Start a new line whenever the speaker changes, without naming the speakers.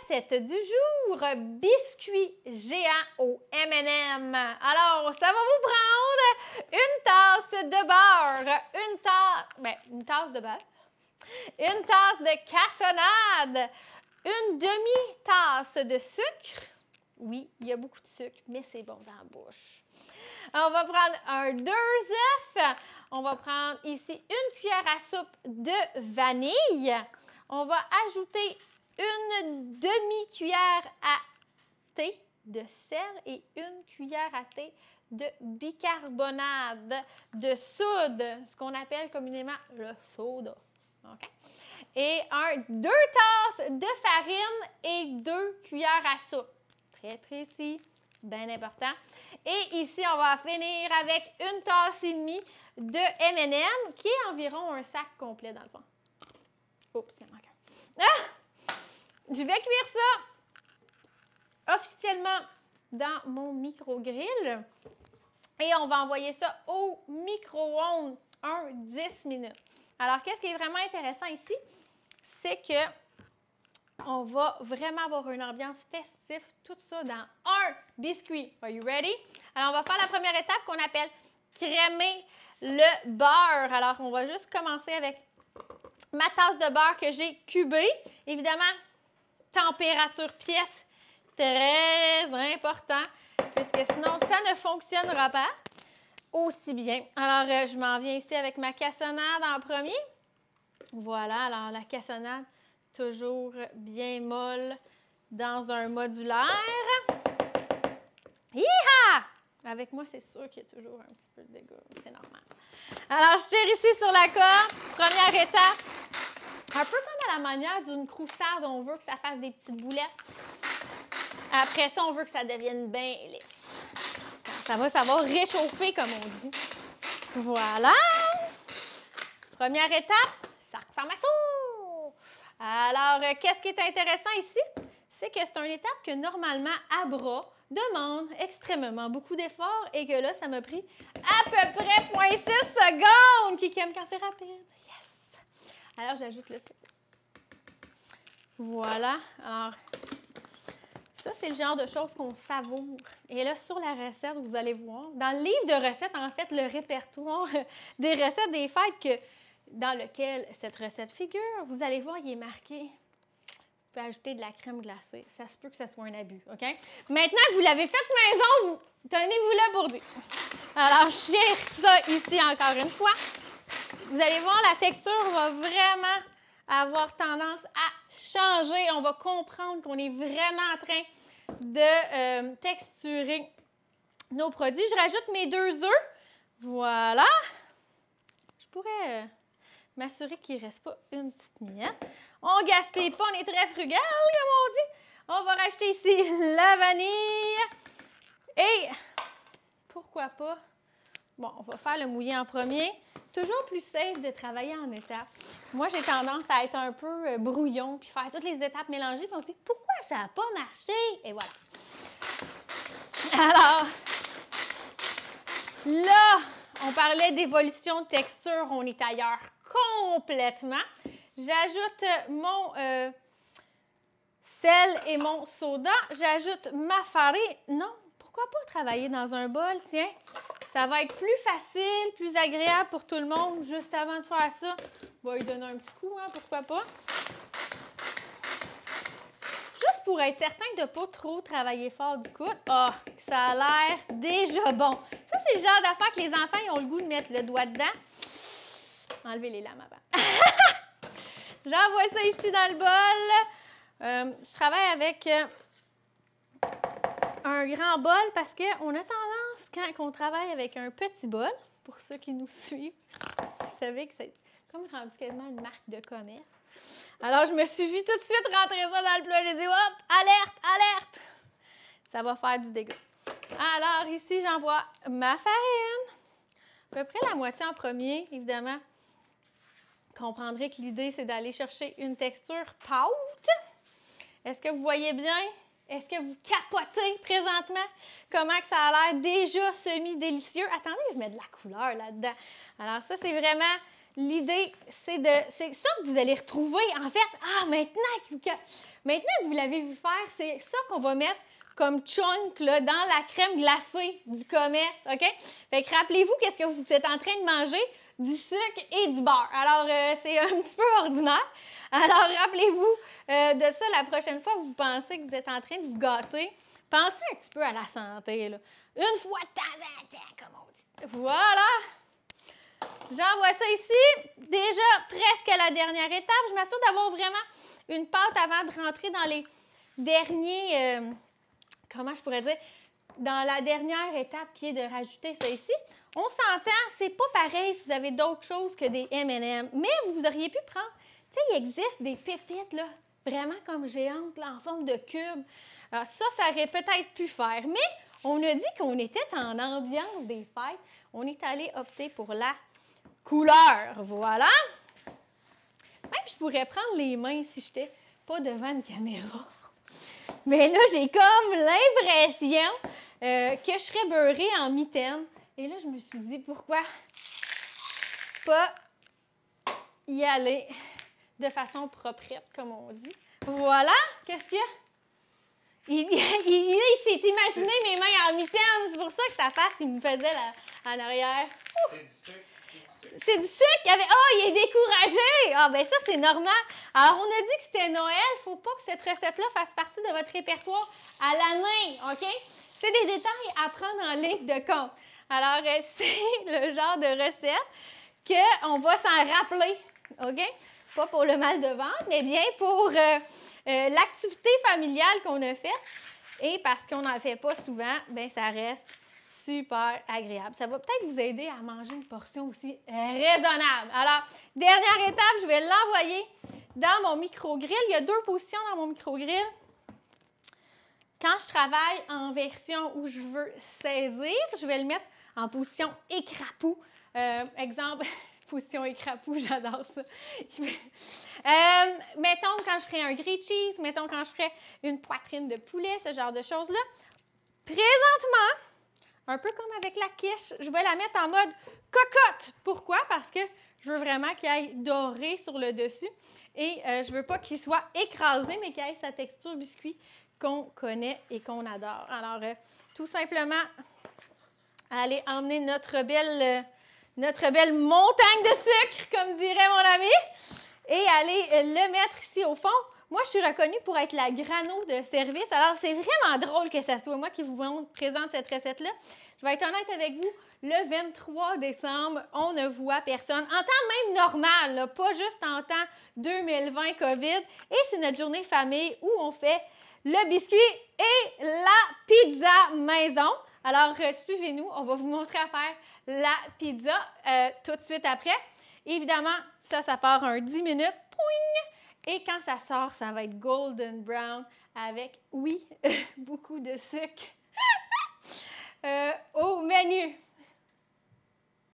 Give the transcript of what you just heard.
recette du jour, biscuits géants au M&M. Alors, ça va vous prendre une tasse de beurre, une tasse de beurre, une tasse de cassonade, une demi-tasse de sucre. Oui, il y a beaucoup de sucre, mais c'est bon dans la bouche. On va prendre 2 œufs. On va prendre ici une cuillère à soupe de vanille. On va ajouter une demi-cuillère à thé de sel et une cuillère à thé de bicarbonate de soude, ce qu'on appelle communément le soda. Okay? Et 2 tasses de farine et 2 cuillères à soupe. Très précis, bien important. Et ici, on va finir avec une tasse et demie de M&M, qui est environ un sac complet dans le fond. Oups, il y en manque un. Ah! Je vais cuire ça officiellement dans mon micro-grill. Et on va envoyer ça au micro-ondes 10 minutes. Alors, qu'est-ce qui est vraiment intéressant ici? C'est que on va vraiment avoir une ambiance festive, tout ça dans un biscuit. Are you ready? Alors, on va faire la première étape qu'on appelle crémer le beurre. Alors, on va juste commencer avec ma tasse de beurre que j'ai cubée. Évidemment, température pièce, très important, puisque sinon, ça ne fonctionnera pas aussi bien. Alors, je m'en viens ici avec ma cassonade en premier. Voilà, alors la cassonade, toujours bien molle dans un modulaire. Hi-ha! Avec moi, c'est sûr qu'il y a toujours un petit peu de dégâts, c'est normal. Alors, je tire ici sur la corde. Première étape, un peu comme à la manière d'une croustarde, on veut que ça fasse des petites boulettes. Après ça, on veut que ça devienne bien lisse. Ça va réchauffer, comme on dit. Voilà. Première étape, ça ressemble à ça. Alors, qu'est-ce qui est intéressant ici? C'est que c'est une étape que normalement, à bras, demande extrêmement beaucoup d'efforts et que là, ça m'a pris à peu près 0,6 secondes. Qui aime quand c'est rapide? Yes! Alors, j'ajoute le sucre. Voilà. Alors, ça, c'est le genre de choses qu'on savoure. Et là, sur la recette, vous allez voir, dans le livre de recettes, en fait, le répertoire des recettes des fêtes dans lequel cette recette figure, vous allez voir, il est marqué. Vous pouvez ajouter de la crème glacée. Ça se peut que ce soit un abus, OK? Maintenant que vous l'avez fait maison, tenez-vous-là pour dire. Alors, je tire ça ici encore une fois. Vous allez voir, la texture va vraiment avoir tendance à changer. On va comprendre qu'on est vraiment en train de texturer nos produits. Je rajoute mes 2 œufs. Voilà. Je pourrais m'assurer qu'il ne reste pas une petite miette. On ne gaspille pas, on est très frugal, comme on dit. On va rajouter ici la vanille. Et pourquoi pas, bon, on va faire le mouillé en premier. Toujours plus safe de travailler en étapes. Moi, j'ai tendance à être un peu brouillon, puis faire toutes les étapes mélangées, puis on se dit, pourquoi ça n'a pas marché? Et voilà. Alors, là, on parlait d'évolution de texture, on est ailleurs complètement. J'ajoute mon sel et mon soda. J'ajoute ma farine. Non, pourquoi pas travailler dans un bol, tiens? Ça va être plus facile, plus agréable pour tout le monde. Juste avant de faire ça, on va lui donner un petit coup, hein, pourquoi pas. Juste pour être certain de ne pas trop travailler fort du coude. Ah, ça a l'air déjà bon. Ça, c'est le genre d'affaire que les enfants ils ont le goût de mettre le doigt dedans. Enlevez les lames avant. J'envoie ça ici dans le bol. Je travaille avec un grand bol parce qu'on a tendance, quand on travaille avec un petit bol, pour ceux qui nous suivent, vous savez que c'est comme rendu quasiment une marque de commerce. Alors, je me suis vue tout de suite rentrer ça dans le plat. J'ai dit, hop, alerte, alerte! Ça va faire du dégât. Alors, ici, j'envoie ma farine. À peu près la moitié en premier, évidemment. Vous comprendrez que l'idée, c'est d'aller chercher une texture pâte. Est-ce que vous voyez bien? Est-ce que vous capotez présentement? Comment que ça a l'air déjà semi-délicieux? Attendez, je mets de la couleur là-dedans. Alors ça, c'est vraiment l'idée, c'est ça que vous allez retrouver. En fait, maintenant que vous l'avez vu faire, c'est ça qu'on va mettre comme chunk là, dans la crème glacée du commerce, OK? Fait que rappelez-vous qu'est-ce que vous êtes en train de manger? Du sucre et du beurre. Alors, c'est un petit peu ordinaire. Alors, rappelez-vous de ça la prochaine fois que vous pensez que vous êtes en train de vous gâter. Pensez un petit peu à la santé, là. Une fois de temps en temps, comme on dit. Voilà! J'envoie ça ici. Déjà, presque à la dernière étape. Je m'assure d'avoir vraiment une pâte avant de rentrer dans les derniers... comment je pourrais dire? Dans la dernière étape qui est de rajouter ça ici. On s'entend, c'est pas pareil si vous avez d'autres choses que des M&M. Mais vous auriez pu prendre... Tu sais, il existe des pépites, là, vraiment comme géantes, là, en forme de cube. Alors, ça aurait peut-être pu faire. Mais on a dit qu'on était en ambiance des fêtes. On est allé opter pour la couleur. Voilà. Même je pourrais prendre les mains si je n'étais pas devant une caméra. Mais là, j'ai comme l'impression que je serais beurrée en mitaine. Et là, je me suis dit, pourquoi pas y aller de façon proprette, comme on dit. Voilà. Qu'est-ce qu'il y a? Il s'est imaginé mes mains en mitaine. C'est pour ça que sa face, il me faisait en arrière.
C'est du sucre.
C'est du sucre? Il est découragé! Ah, ben ça, c'est normal. Alors, on a dit que c'était Noël. Il ne faut pas que cette recette-là fasse partie de votre répertoire à l'année, OK? C'est des détails à prendre en ligne de compte. Alors, c'est le genre de recette qu'on va s'en rappeler, OK? Pas pour le mal de ventre, mais bien pour l'activité familiale qu'on a faite. Et parce qu'on n'en fait pas souvent, bien, ça reste super agréable. Ça va peut-être vous aider à manger une portion aussi raisonnable. Alors, dernière étape, je vais l'envoyer dans mon micro-grill. Il y a 2 positions dans mon micro-grill. Quand je travaille en version où je veux saisir, je vais le mettre en position écrapou. Exemple, position écrapou, j'adore ça. Mettons quand je ferai un grilled cheese, mettons quand je ferai une poitrine de poulet, ce genre de choses-là. Présentement, un peu comme avec la quiche, je vais la mettre en mode cocotte. Pourquoi? Parce que je veux vraiment qu'il aille doré sur le dessus et je veux pas qu'il soit écrasé, mais qu'il ait sa texture biscuit qu'on connaît et qu'on adore. Alors, tout simplement, aller emmener notre belle montagne de sucre, comme dirait mon ami, et aller le mettre ici au fond. Moi, je suis reconnue pour être la grano de service. Alors, c'est vraiment drôle que ce soit moi qui vous présente cette recette-là. Je vais être honnête avec vous, le 23 décembre, on ne voit personne. En temps même normal, là, pas juste en temps 2020 COVID. Et c'est notre journée famille où on fait le biscuit et la pizza maison. Alors, suivez-nous, on va vous montrer à faire la pizza tout de suite après. Évidemment, ça part un 10 minutes. Pouing! Et quand ça sort, ça va être golden brown avec, oui, beaucoup de sucre au menu.